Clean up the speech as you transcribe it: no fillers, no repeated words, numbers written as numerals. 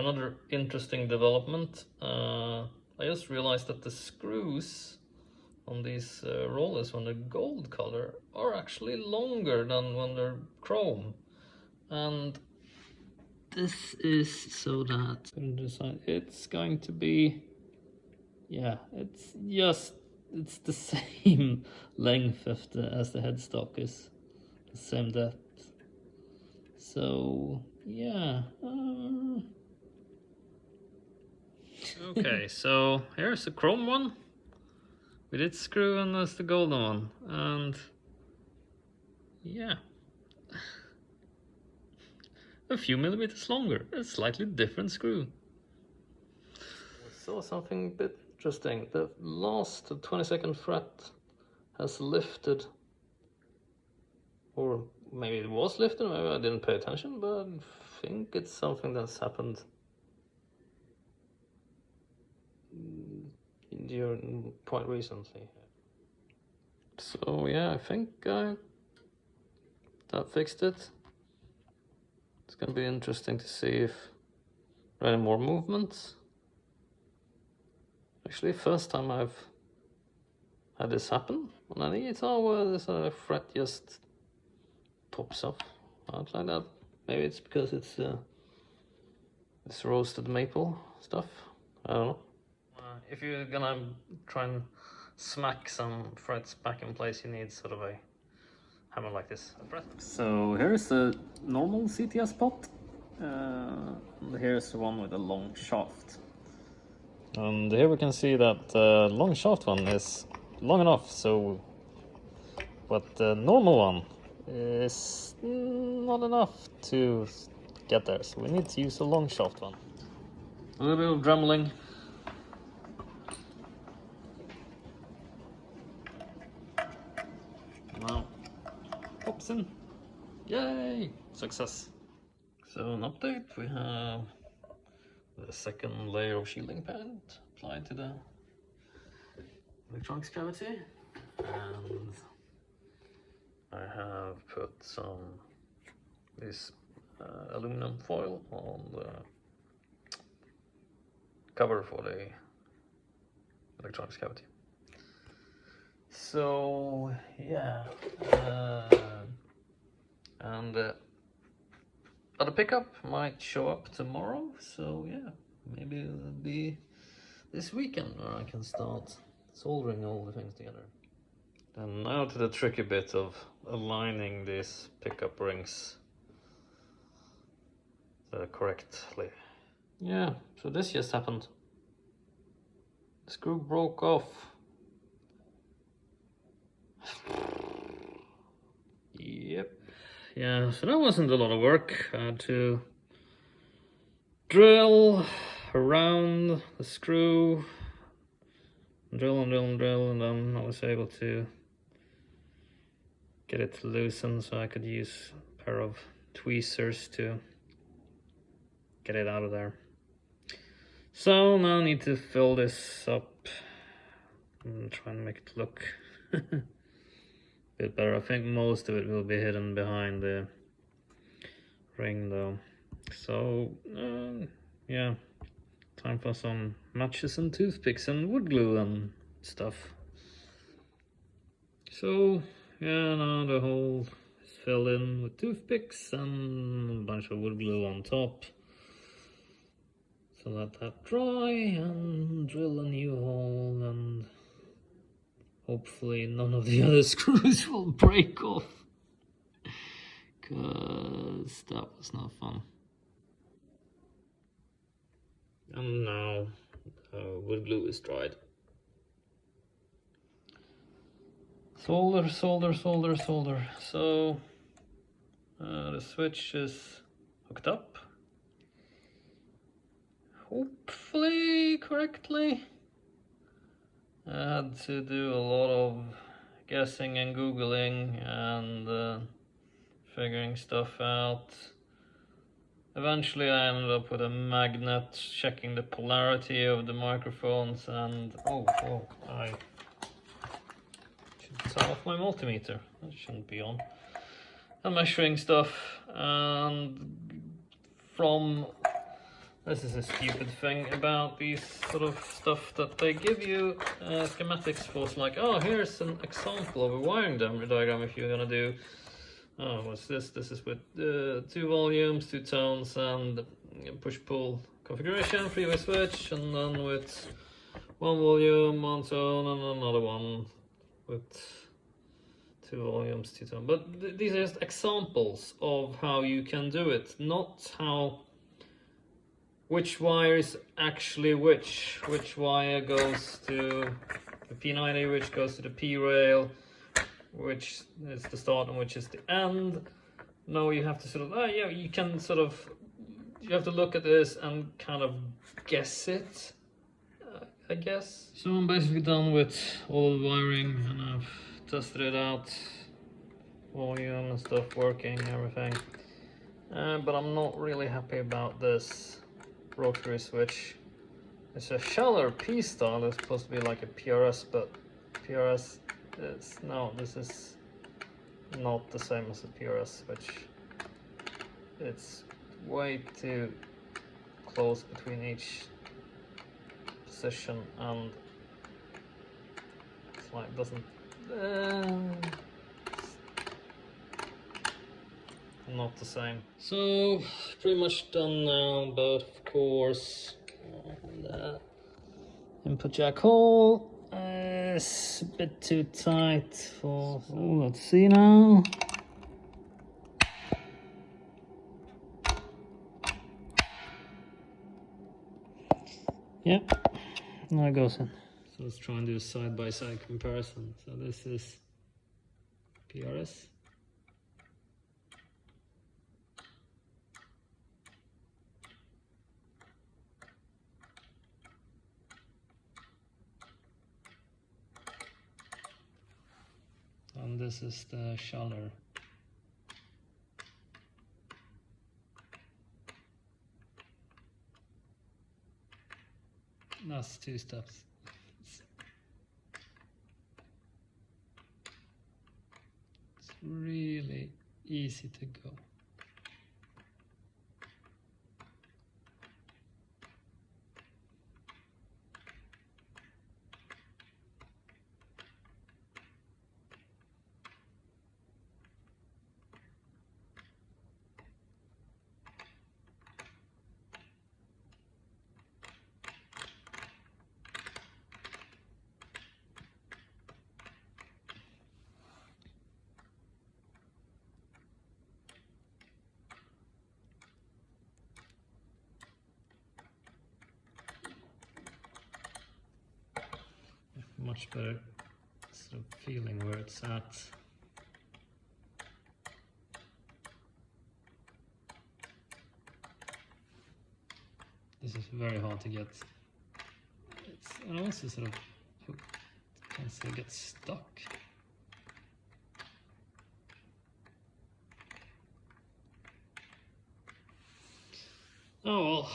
Another interesting development, I just realized that the screws on these rollers when they're gold color are actually longer than when they're chrome. And this is so that it's going to be, yeah, it's the same length as the headstock is, the same depth. So yeah. Okay, so here's the chrome one with its screw, and there's the golden one, and yeah, a few millimeters longer, a slightly different screw. I saw something a bit interesting. The last 22nd fret has lifted, or maybe it was lifted, maybe I didn't pay attention, but I think it's something that's happened quite recently. So yeah, I think that fixed it. It's gonna be interesting to see if there are any more movements. Actually, first time I've had this happen on any guitar where this fret just pops up out like that. Maybe it's because it's this roasted maple stuff. I don't know. If you're gonna try and smack some frets back in place, you need sort of a hammer like this. So here's the normal CTS pot. Here's the one with a long shaft. And here we can see that the long shaft one is long enough, so, but the normal one is not enough to get there, so we need to use a long shaft one. A little bit of dremeling. Now, pops in. Yay! Success. So an update, we have the second layer of shielding paint applied to the electronics cavity, and I have put this aluminum foil on the cover for the electronics cavity. So yeah, and other pickup might show up tomorrow, so yeah, maybe it'll be this weekend where I can start soldering all the things together. And now to the tricky bit of aligning these pickup rings correctly. Yeah, so this just happened. The screw broke off. Yep. Yeah, so that wasn't a lot of work. I had to drill around the screw, drill and drill and drill, and then I was able to get it to loosen, so I could use a pair of tweezers to get it out of there. So now I need to fill this up and try and make it look a bit better. I think most of it will be hidden behind the ring though. So yeah, time for some matches and toothpicks and wood glue and stuff. So yeah, now the hole is filled in with toothpicks and a bunch of wood glue on top. So let that dry and drill a new hole, and hopefully none of the other screws will break off, because that was not fun. And now wood glue is dried. Solder, solder, solder, solder. So the switch is hooked up. Hopefully correctly. I had to do a lot of guessing and googling and figuring stuff out. Eventually I ended up with a magnet checking the polarity of the microphones, and I should turn off my multimeter, that shouldn't be on. And measuring stuff, and from This is a stupid thing about these sort of stuff that they give you schematics for. It's like, oh, here's an example of a wiring diagram if you're gonna do. Oh, what's this? This is with 2 volumes, 2 tones, and push-pull configuration, freeway switch, and then with 1 volume, 1 tone, and another one with 2 volumes, 2 tones. But these are just examples of how you can do it, not how. Which wire is actually which wire goes to the P90, which goes to the P rail, which is the start and which is the end. No, you have to sort of, yeah, you can sort of, you have to look at this and kind of guess it, I guess. So I'm basically done with all the wiring and I've tested it out, volume and stuff working, everything. But I'm not really happy about this rotary switch. It's a shallower P style. It's supposed to be like a PRS, but PRS is no. This is not the same as a PRS switch. It's way too close between each position, and it's like doesn't. Not the same. So pretty much done now, but of course the input jack hole is a bit too tight for. So let's see now. Yep, now it goes in. So let's try and do a side-by-side comparison. So this is PRS. And this is the shallow. That's 2 steps. It's really easy to go. Much better sort of feeling where it's at. This is very hard to get. And also sort of can still get stuck. Oh well.